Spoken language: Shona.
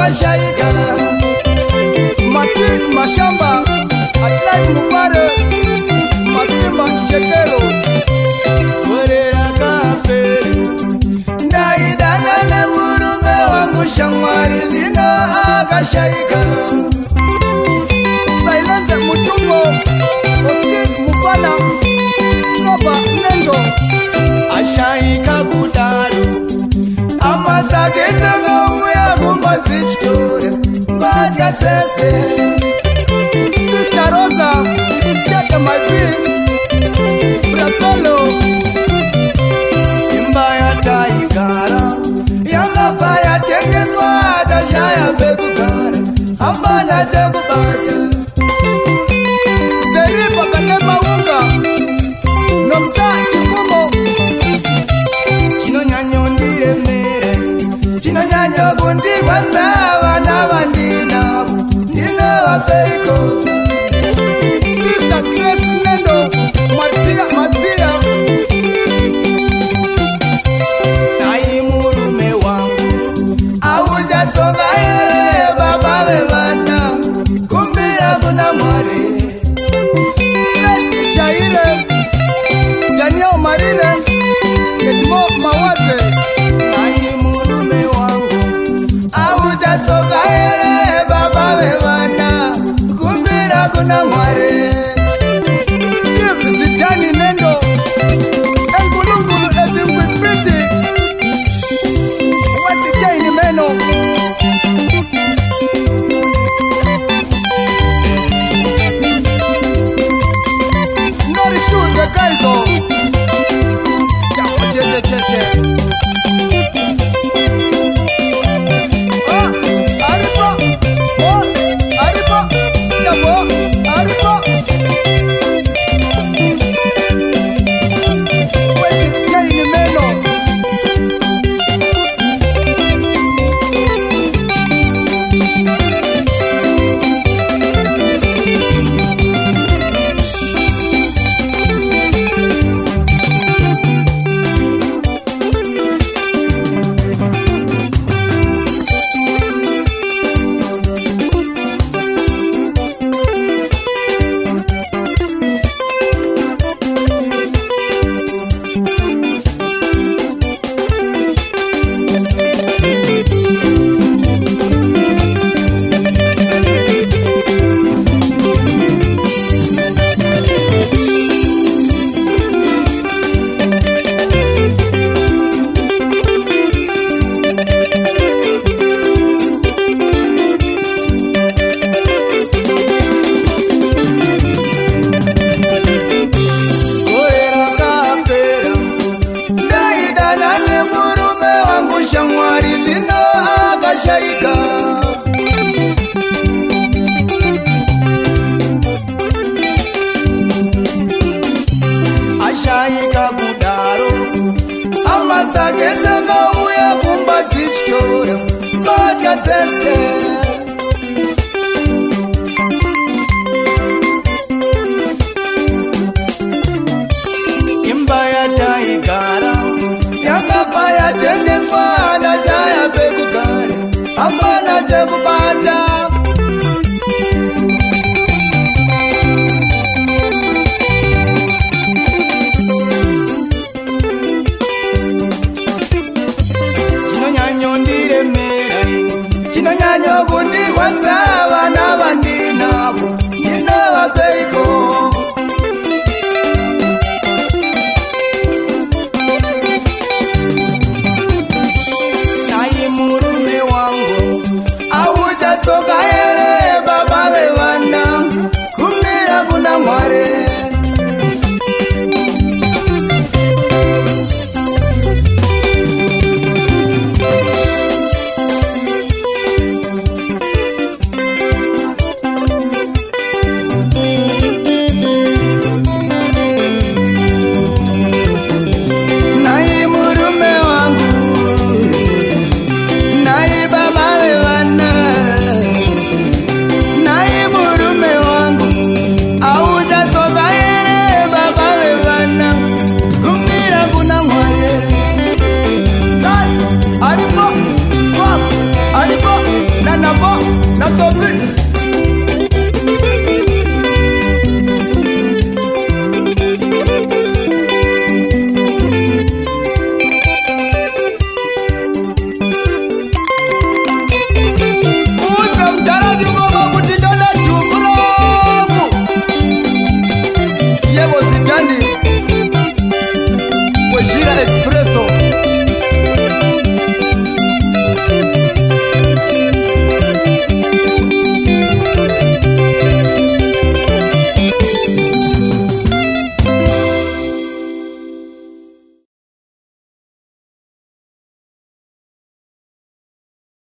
akashaika. Matik Mashamba, Atlai Mufare, Masimba Chekero, Korera Kapere, Ndaidana na murume wangu Shamwari zina akashaika. Silence Mutumbo, Ostik Mufana, Tropa Nendo, Ashaika Budaru, Amazaketa uya kumbazi chitore, Baja Tese, Sister Rosa, Tete my beat, Brasolo, Imbaya Taigara, Yanga Faya Tekeswa, Dashaya Begugara, Ambana Jabubata, Seripa Katema Unga, Nomsa Chikumo, Chino Nyanyo Ndire Mere, Chino Nyanyo Gundi Watsawa na Wandina, Nina Wapeikos, Sister Grace Nendo, Matia, Naimurume wangu, Auja Tonga Yere, Baba Vevana, Kumbira Kuna Mware, Leti Chaire, Daniel Marine, Ketmo Mawate, Naimurume wangu, Auja Tonga Yere, Baba Vevana, Kumbira Kuna Mware, Steve Zidani Nendo, Engulungulu Ezimwipiti, Wati Chaini Meno, Norishu the Kaizo, Chapo Chete. Aripo, Chapo, Aripo. Wati Chaini Meno. Shamwari zina akashaika. Ashaika Budaro, Amazaketa uya kumbazi chitore, Baja Tese. Imbaya Taigara, Yanga Faya Tekeswa, Dashaya Begugara, Ambana Jabubata. Chino Nyanyo Ndire Mere, Chino Nyanyo Gundi Watsawa na Wandina, Nina Wapeiko. Murume wangu, Auja Tonga Yere, Baba Vevana, Kumbira Kuna Mware. natsopi